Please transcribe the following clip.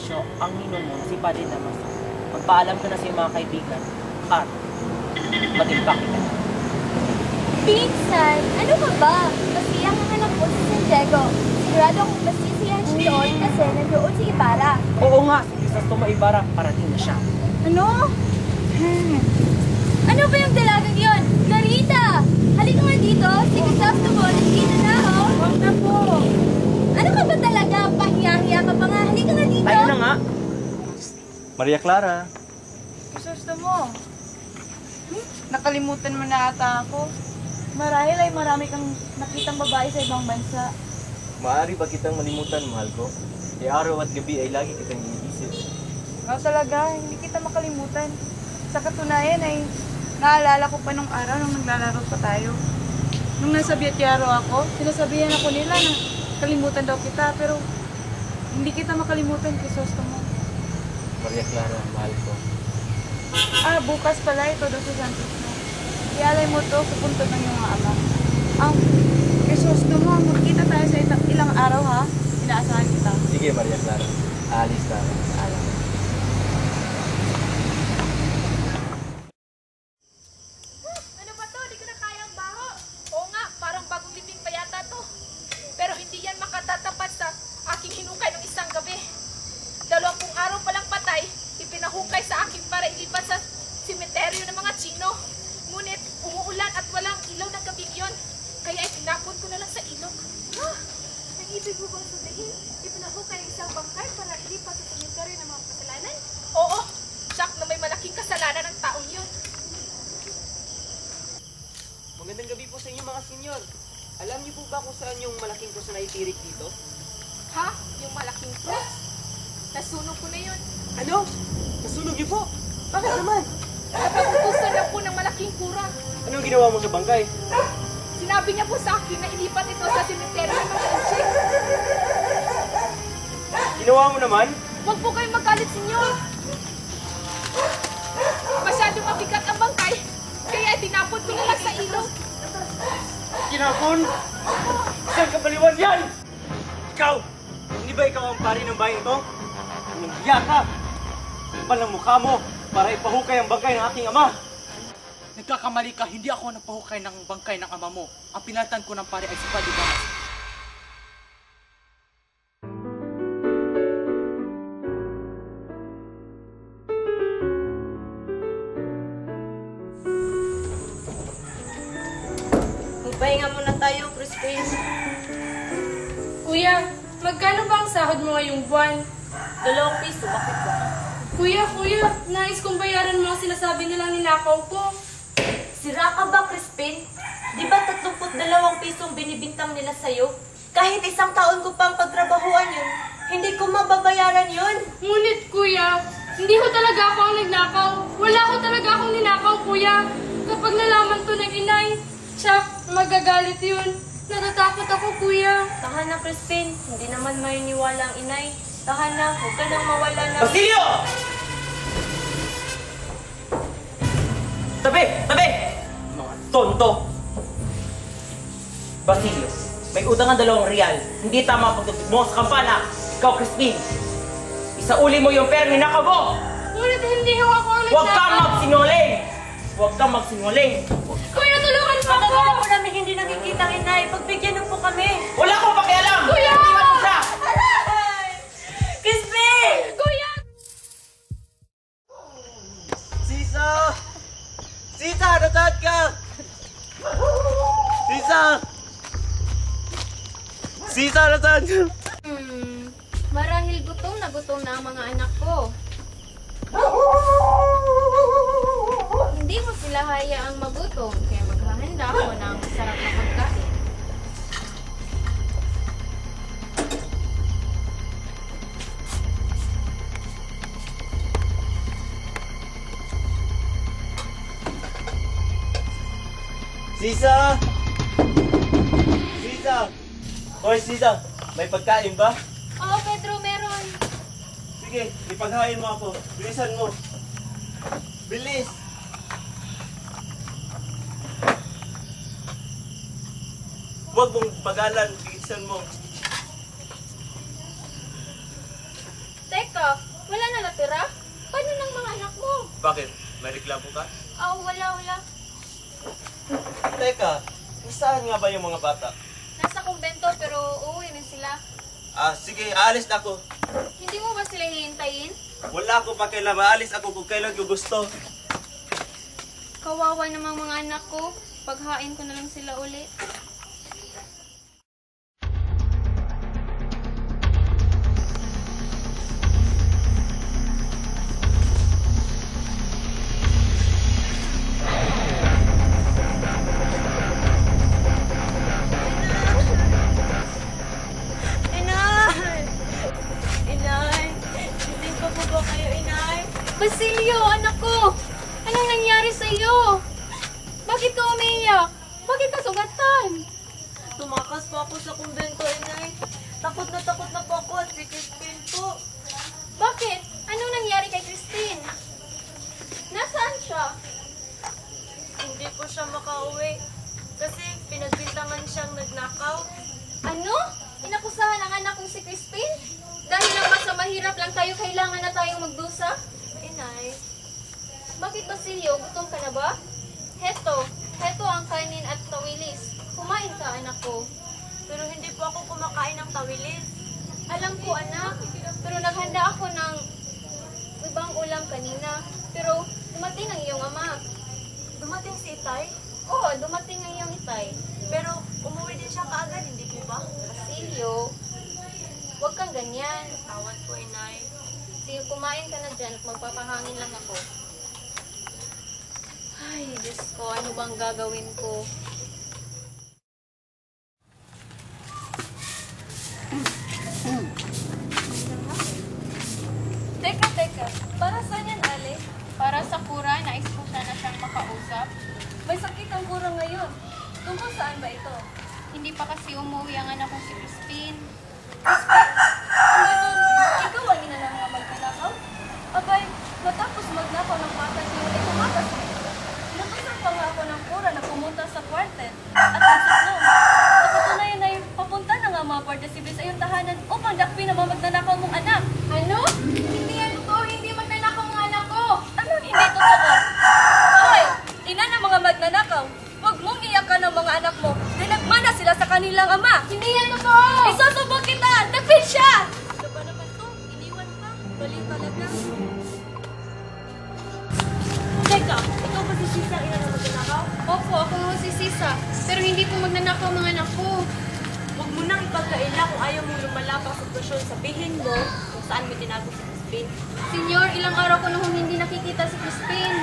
bisyo ang ninong mo na si Padre Damaso. Magpaalam ka na sa iyong mga kaibigan at mag-impact ka. Pinsan, ano ka ba? Masiyang ang anak mo si Santiago. Sigurado akong masisiyahan siya doon kasi nandoon si Ibarra. Oo nga, si Crisostomo Ibarra, parating na siya. Ano? Ano ba yung dalagang yon? Narita! Halika nga dito, si Crisostomo, nandito na, oh. Huwag na po. Ano ka ba talaga? Pahiya-hiya ka pa nga. Halika nga dito. Tayo na nga. Maria Clara. Crisostomo, nakalimutan mo na ata ako. Marahil ay marami kang nakitang babae sa ibang bansa. Maaari ba kitang malimutan, mahal ko? Araw at gabi ay lagi kitang iniisip. Ikaw talaga, hindi kita makalimutan. Sa katunayan ay naalala ko pa nung araw nung naglalaro pa tayo. Nung nasa Biatyaro ako, sinasabihan ako nila na kalimutan daw kita, pero hindi kita makalimutan, Crisostomo. Maria Clara, mahal ko. Bukas pala ito doon sa Santos na. Ialay mo to, pupunta ng iyong ama. Crisostomo, magkita tayo sa ilang araw ha. Inaasahan kita. Sige, Maria Clara. Aalis na ako. Alam. Ano ba to? Di ko na kayang baho. Oo nga, parang bagong libing pa yata to. Pero hindi yan makatatapat sa aking hinukay ng isang gabi. 20 araw palang patay, ipinahukay sa akin para ilipat sa simeteryo ng mga Chino. Ngunit umuulan at walang ilaw ng gabing yon. Kaya itinapon ko na lang sa ilog. Ang ibig mo bang sabihin, ipinahukay ng isang bangkay para ilipat sa simeteryo ng mga kasalanan? Oo, siyak na may malaking kasalanan ng taong yun. Magandang gabi po sa inyo mga senyor. Alam niyo po ba kung saan yung malaking krus na naitirik dito? Ha? Yung malaking cross? Nasunog ko na yun. Ano? Nasunog niyo po? Bakit naman? Napagutusan lang po ng malaking kura. Anong ginawa mo sa bangkay? Sinabi niya po sa akin na ilipat ito sa simeteryo ng mga Inchik. Ginawa mo naman? Huwag po kayong magalit, senyor. Masyadong mabigat ang bangkay, kaya tinapon ko na lang sa ilog. Kinapon? Saan kapaliwan yan? Ikaw! Hindi ba ikaw ang pari ng bayan ito? Nangiya ka! Palang mukha mo para ipahukay ang bangkay ng aking ama! Nagkakamali ka, hindi ako nagpahukay ng bangkay ng ama mo. Ang pinalitan ko ng pare ay si Padre Damaso. Magpahinga muna tayo, Crispin. Kuya, magkano ba ang sahod mo ngayong buwan? 2 piso, bakit ba? Kuya, nais kong bayaran mo ang sinasabi nilang ninakaw ko. Sira ka ba, Crispin? Di ba 32 pisong binibintang nila sa'yo? Kahit 1 taon ko pang pagtrabahuan yun, hindi ko mababayaran yun. Ngunit kuya, hindi ko talaga ako ang nagnakaw. Wala ko talaga akong ninakaw, kuya. Kapag nalaman to ng inay, tsak, magagalit yun. Natatakot ako, kuya. Tahan na, Crispin. Hindi naman maniniwala ang inay. Tahan na, huwag ka nang mawala na. Basilio! Tabi! Tabi! Mga tonto! Basilio, may utang ang 2 real. Hindi tama ang pagtutog mo sa kampana. Ikaw, Crispin. Isauli mo yung pera ni Nakabo! Ngunit hindi ho ako ang Huwag kang nagnakaw. magsinungaling! Huwag kang magsinungaling! Kuya, tulungan mo ako! Matagal po namin hindi nakikita ang inay. Pagbigyan niyo po kami. Wala akong pakialam! Kuya! Iwan mo siya! Crispin! Kuya! Sisa! Sisa, nasaan ka? Sisa! Sisa, nasaan ka? Marahil gutom na ang mga anak ko. Hindi mo sila hayaang magutom, kaya maghahanda ako ng masarap na pagkain. Sisa! Sisa! Hoy, Sisa! May pagkain ba? Oo, Pedro, meron. Sige, ipaghain mo ako. Bilisan mo. Bilis! Huwag mong pagalan. Bilisan mo. Teka, Teka, wala na natira? Paano ng mga anak mo? Bakit? May reklamo ka? Wala. Teka, nasaan nga ba yung mga bata? Nasa kumbento pero uuwi na sila. Sige, aalis na ako. Hindi mo ba sila hihintayin? Wala ako pa kailan. Aalis ako kung kailan ko gusto. Kawawa namang mga anak ko. Paghain ko na lang sila uli. Inay! Hindi pa po ba kayo, Inay? Basilio, anak ko! Anong nangyari sa iyo? Bakit ka umiiyak? Bakit ka sugatan? Tumakas po ako sa kumbento, Inay. Takot na po ako at si Crispin po. Bakit? Anong nangyari kay Christine? Nasaan siya? Hindi po siya makauwi. Kasi pinagbintangan siyang nagnakaw. Ano? Inakusahan ang anak kong si Crispin? Dahil lang ba sa mahirap lang tayo, kailangan na tayong magdusa? Inay, Bakit, Basilio? Gutom ka na ba? Heto ang kanin at tawilis. Kumain ka, anak ko. pero hindi po ako kumakain ng tawilis. Alam ko, anak, pero naghanda ako ng ibang ulam kanina. Pero dumating ang iyong ama. Dumating si Itay, Oo, dumating ang iyong itay. pero umuwi din siya kaagad, hindi po ba? Basilio, huwag kang ganyan. Tawad po, Inay. Sige, kumain ka na dyan at magpapahangin lang ako. Ay, Diyos ko, ano bang gagawin ko? Teka. Para saan yan, Ale? Para sa kura, nais ko sana siyang makausap. May sakit ang kura ngayon. Tungkol saan ba ito? Hindi pa kasi umuwi ang anak ko si Crispin. Ikaw ang ina ng mga magnanakaw? Abay, matapos magnakaw ng bata niyo ay tumakas dito. Natusan pa nga ako ng kura na pumunta sa kwartel at nagsuklong. Sa katunayan ay papunta na nga mga kwartel sibil sa iyong tahanan upang dakpin ang mga magnanakaw mong anak. Ano? Hindi yan totoo. Hindi magnanakaw ang anak ko. Anong hindi totoo? Hoy! Ina ng mga magnanakaw! Huwag mong iyakan ng mga anak mo dahil nagmana sila sa kanilang ama! Hindi yan totoo. Isusubok kita! Dakpin siya! Ano ba naman to? Iniwan pa? Baliw talaga. Teka, ikaw ba si Sisa ina ng magnanakaw? Opo, ako nga si Sisa. Pero hindi po magnanakaw ang mga anak ko. Huwag mo nang ipagkaila kung ayaw mong lumala pang sitwasyon. Sabihin mo kung saan mo tinago si Crispin. Senyor, ilang araw ko nung hindi nakikita si Crispin.